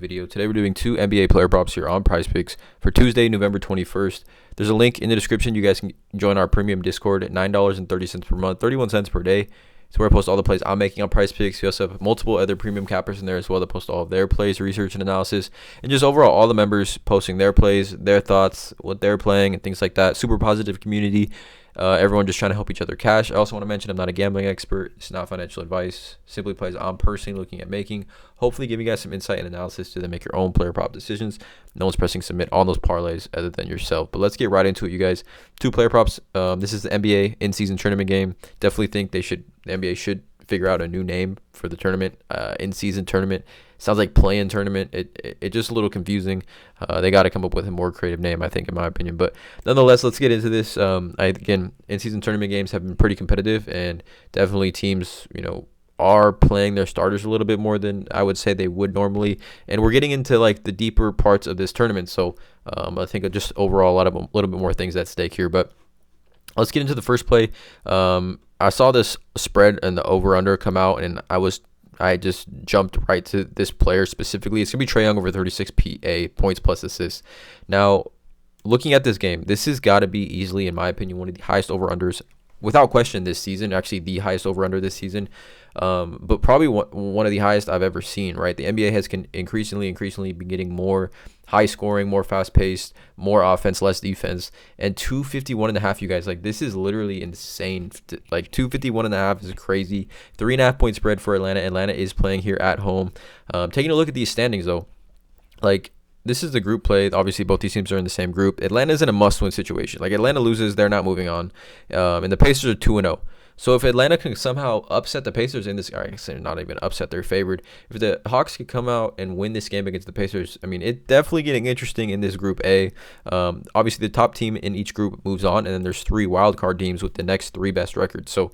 Video. Today we're doing two NBA player props here on PrizePicks for Tuesday, November 21st. There's a link in the description. You guys can join our premium Discord at $9.30 per month, 31 cents per day. It's where I post all the plays I'm making on PrizePicks. We also have multiple other premium cappers in there as well that post all of their plays, research, and analysis. And just overall, all the members posting their plays, their thoughts, what they're playing, and things like that. Super positive community. Everyone just trying to help each other cash. I also want to mention I'm not a gambling expert. It's not financial advice. Simply plays I'm personally looking at making. Hopefully giving you guys some insight and analysis to then make your own player prop decisions. No one's pressing submit on those parlays other than yourself. But let's get right into it, you guys. Two player props. This is the NBA in-season tournament game. Definitely think the NBA should figure out a new name for the tournament. In-season tournament. Sounds like play-in tournament. It just a little confusing. They got to come up with a more creative name, I think, in my opinion. But nonetheless, let's get into this. Again, in-season tournament games have been pretty competitive, and definitely teams, are playing their starters a little bit more than I would say they would normally. And we're getting into like the deeper parts of this tournament. So I think just overall a little bit more things at stake here. But let's get into the first play. I saw this spread and the over-under come out, and I just jumped right to this player specifically. It's going to be Trae Young over 36 PA, points plus assists. Now, looking at this game, this has got to be easily, in my opinion, one of the highest over-unders, without question, this season. Actually, the highest over-under this season. But probably one of the highest I've ever seen, right? The NBA has increasingly been getting more high scoring, more fast paced, more offense, less defense. And 251.5, you guys, like, this is literally insane. Like 251.5 is crazy. 3.5 point spread for Atlanta. Atlanta is playing here at home. Taking a look at these standings though, like, this is the group play. Obviously, both these teams are in the same group. Atlanta's in a must-win situation. Like, Atlanta loses, they're not moving on. And the Pacers are 2-0. So if Atlanta can somehow upset the Pacers in this, I guess they're not even upset, they're favored. If the Hawks could come out and win this game against the Pacers, I mean, it's definitely getting interesting in this Group A. Obviously, the top team in each group moves on, and then there's 3 wildcard teams with the next 3 best records. So,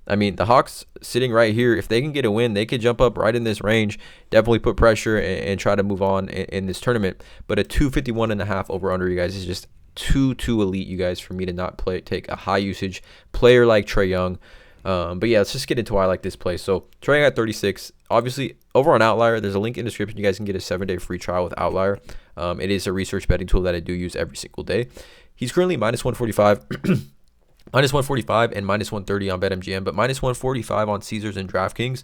I mean, the Hawks sitting right here, if they can get a win, they could jump up right in this range, definitely put pressure and try to move on in this tournament. But a 251.5 over-under, you guys, is just too elite, you guys, for me to not take a high usage player like Trae Young. But yeah, let's just get into why I like this play. So Trae Young at 36, obviously over on Outlier, there's a link in the description. You guys can get a 7-day free trial with Outlier. It is a research betting tool that I do use every single day. He's currently minus 145, minus 145 and minus 130 on BetMGM, but minus 145 on Caesars and DraftKings.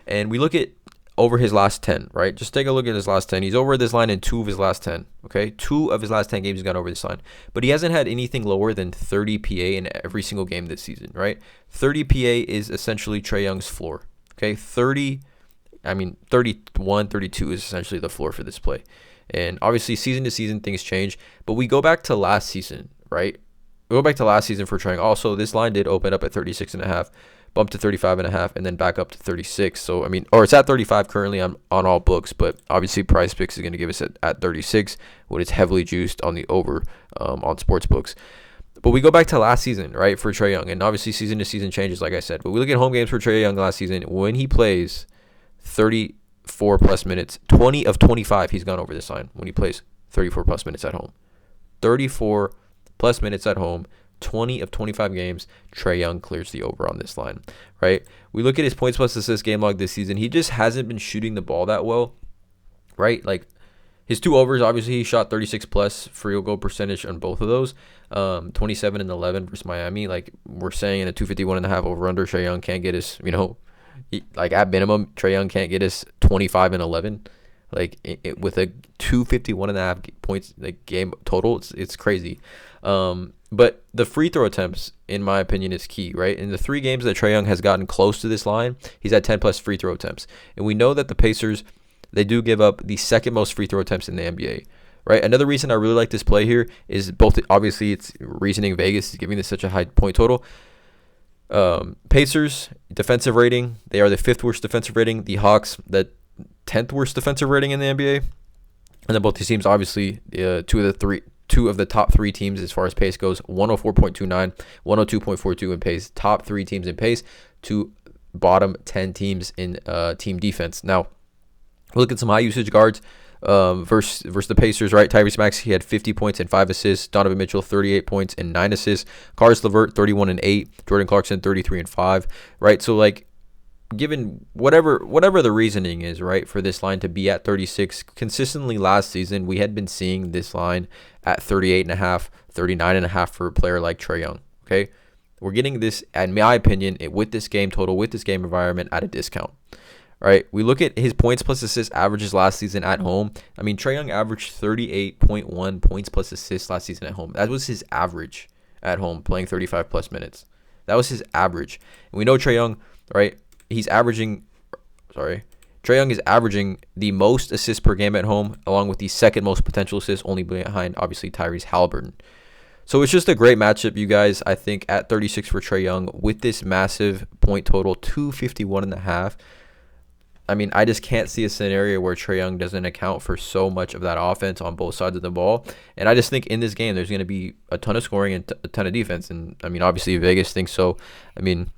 And we look at over his last 10, right? Just take a look at his last 10. He's over this line in 2 of his last 10, okay? 2 of his last 10 games he's gone over this line. But he hasn't had anything lower than 30 PA in every single game this season, right? 30 PA is essentially Trae Young's floor, okay? 31, 32 is essentially the floor for this play. And obviously, season to season, things change. But we go back to last season, right? We go back to last season for Trae Young. Also, this line did open up at 36.5. Bumped to 35.5 and then back up to 36. So, I mean, or it's at 35 currently on all books, but obviously PrizePicks is going to give us at 36 when it's heavily juiced on the over on sports books. But we go back to last season, right, for Trae Young, and obviously season to season changes, like I said. But we look at home games for Trae Young last season. When he plays 34 plus minutes, 20 of 25 he's gone over this line when he plays 34 plus minutes at home. 34 plus minutes at home. 20 of 25 games, Trae Young clears the over on this line, right? We look at his points plus assists game log this season. He just hasn't been shooting the ball that well, right? Like, his 2 overs, obviously, he shot 36 plus field goal percentage on both of those, 27 and 11 versus Miami. Like, we're saying in a 251.5 over under, Trae Young can't get us, like, at minimum, Trae Young can't get us 25 and 11. Like, with a 251.5 points like game total, it's crazy. But the free throw attempts, in my opinion, is key, right? In the 3 games that Trae Young has gotten close to this line, he's had 10 plus free throw attempts. And we know that the Pacers, they do give up the second most free throw attempts in the NBA, right? Another reason I really like this play here is both, obviously, it's reasoning Vegas is giving this such a high point total. Pacers, defensive rating, they are the 5th worst defensive rating. The Hawks, the 10th worst defensive rating in the NBA. And then both these teams, obviously, two of the top 3 teams as far as pace goes, 104.29, 102.42 in pace. Top 3 teams in pace to bottom 10 teams in team defense. Now, look at some high usage guards versus the Pacers, right? Tyrese Maxey, he had 50 points and 5 assists. Donovan Mitchell, 38 points and 9 assists. Caris LeVert, 31 and 8. Jordan Clarkson, 33 and 5, right? So, like, given whatever the reasoning is, right, for this line to be at 36, consistently last season, we had been seeing this line at 38.5, 39.5 for a player like Trae Young, okay? We're getting this, in my opinion, with this game total, with this game environment, at a discount. Right, we look at his points plus assists averages last season at home. I mean, Trae Young averaged 38.1 points plus assists last season at home. That was his average at home, playing 35 plus minutes. That was his average. And we know Trae Young, right? Trae Young is averaging the most assists per game at home, along with the second most potential assists, only behind, obviously, Tyrese Halliburton. So it's just a great matchup, you guys, I think, at 36 for Trae Young with this massive point total, 251.5. I mean, I just can't see a scenario where Trae Young doesn't account for so much of that offense on both sides of the ball. And I just think in this game, there's going to be a ton of scoring and a ton of defense. And, I mean, obviously, Vegas thinks so. I mean,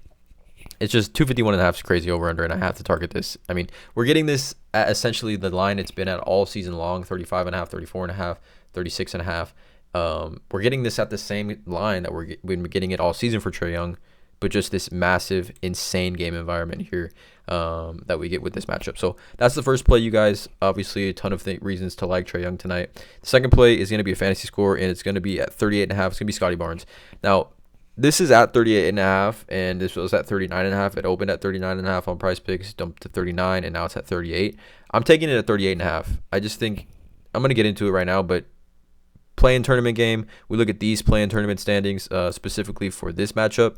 it's just 251.5 is crazy over-under, and I have to target this. I mean, we're getting this at essentially the line it's been at all season long, 35.5, 34.5, 36.5. We're getting this at the same line that we've been getting it all season for Trae Young, but just this massive, insane game environment here that we get with this matchup. So that's the first play, you guys. Obviously, a ton of reasons to like Trae Young tonight. The second play is going to be a fantasy score, and it's going to be at 38.5. It's going to be Scotty Barnes. Now, this is at 38.5, and this was at 39.5. It opened at 39.5 on PrizePicks, dumped to 39, and now it's at 38. I'm taking it at 38.5. I just think I'm going to get into it right now, but play-in tournament game, we look at these play-in tournament standings specifically for this matchup.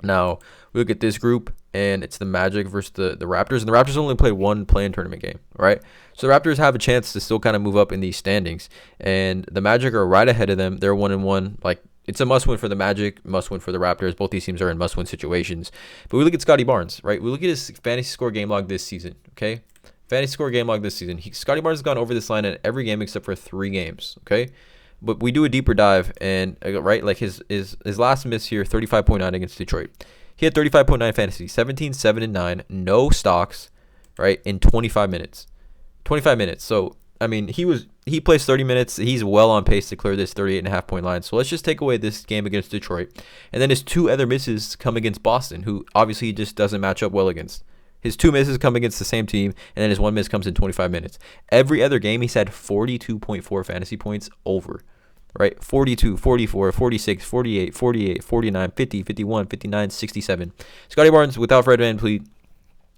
Now, we look at this group, and it's the Magic versus the Raptors. And the Raptors only played one play-in tournament game, right? So the Raptors have a chance to still kind of move up in these standings. And the Magic are right ahead of them. They're 1-1. Like, it's a must-win for the Magic, must-win for the Raptors. Both these teams are in must-win situations. But we look at Scotty Barnes, right? We look at his fantasy score game log this season, okay? Fantasy score game log this season. Scotty Barnes has gone over this line in every game except for 3 games, okay? But we do a deeper dive, and right, like his last miss here, 35.9 against Detroit. He had 35.9 fantasy, 17, 7, and 9, no stocks, right, in 25 minutes. 25 minutes. So, I mean, he plays 30 minutes. He's well on pace to clear this 38.5 point line. So let's just take away this game against Detroit. And then his 2 other misses come against Boston, who obviously he just doesn't match up well against. His 2 misses come against the same team, and then his 1 miss comes in 25 minutes. Every other game, he's had 42.4 fantasy points over, right? 42, 44, 46, 48, 48, 49, 50, 51, 59, 67. Scotty Barnes, without Fred VanVleet,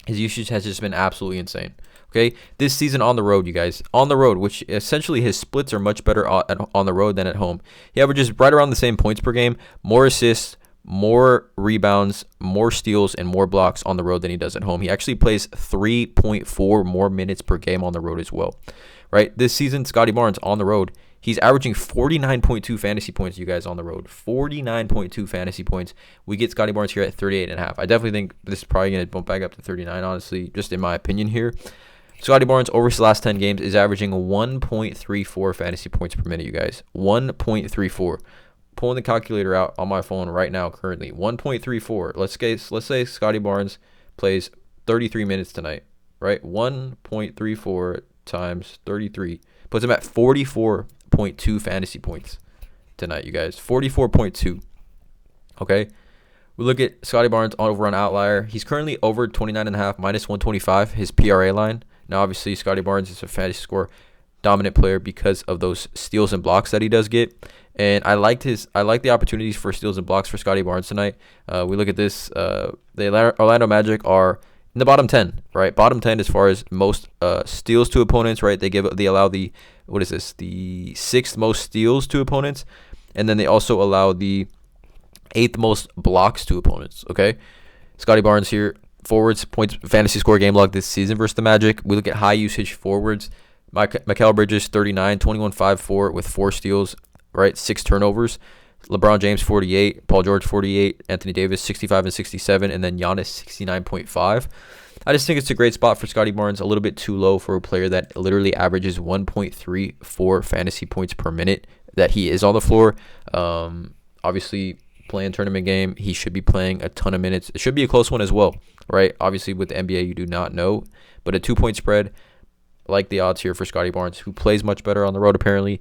his usage has just been absolutely insane. Okay, this season on the road, you guys, on the road, which essentially his splits are much better on the road than at home. He averages right around the same points per game, more assists, more rebounds, more steals, and more blocks on the road than he does at home. He actually plays 3.4 more minutes per game on the road as well, right? This season, Scotty Barnes on the road, he's averaging 49.2 fantasy points, you guys, on the road. 49.2 fantasy points. We get Scotty Barnes here at 38.5. I definitely think this is probably going to bump back up to 39, honestly, just in my opinion here. Scotty Barnes, over his last 10 games, is averaging 1.34 fantasy points per minute, you guys. 1.34. Pulling the calculator out on my phone right now currently. 1.34. Let's say Scotty Barnes plays 33 minutes tonight, right? 1.34 times 33 puts him at 44.2 fantasy points tonight, you guys. 44.2. Okay? We look at Scotty Barnes over on Outlier. He's currently over 29.5, minus 125, his PRA line. Now, obviously, Scotty Barnes is a fantasy score dominant player because of those steals and blocks that he does get. And I like the opportunities for steals and blocks for Scotty Barnes tonight. We look at this. The Orlando Magic are in the bottom 10, right? Bottom 10 as far as most steals to opponents, right? They allow the 6th most steals to opponents, and then they also allow the 8th most blocks to opponents. Okay, Scotty Barnes here, forwards, points, fantasy score game log this season versus the Magic. We look at high usage forwards. Mikal Bridges 39, 21-5-4 with 4 steals, right? 6 turnovers. LeBron James 48, Paul George 48, Anthony Davis 65 and 67, and then Giannis 69.5. I just think it's a great spot for Scotty Barnes. A little bit too low for a player that literally averages 1.34 fantasy points per minute that he is on the floor. Obviously, playing tournament game, he should be playing a ton of minutes. It should be a close one as well, right? Obviously, with the NBA, you do not know, but a 2-point spread. I like the odds here for Scotty Barnes, who plays much better on the road apparently.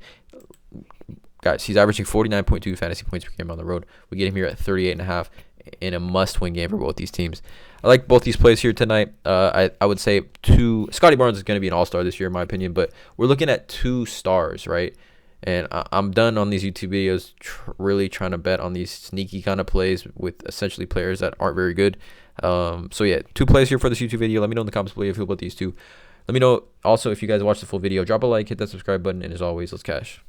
Guys, he's averaging 49.2 fantasy points per game on the road. We get him here at 38.5. in a must-win game for both these teams. I like both these plays here tonight. I would say Scotty Barnes is going to be an all-star this year, in my opinion, but we're looking at 2 stars, right? And I'm done on these YouTube videos really trying to bet on these sneaky kind of plays with essentially players that aren't very good. So yeah, 2 plays here for this YouTube video. Let me know in the comments below if you feel about these 2. Let me know also if you guys watch the full video. Drop a like, hit that subscribe button, and as always, let's cash.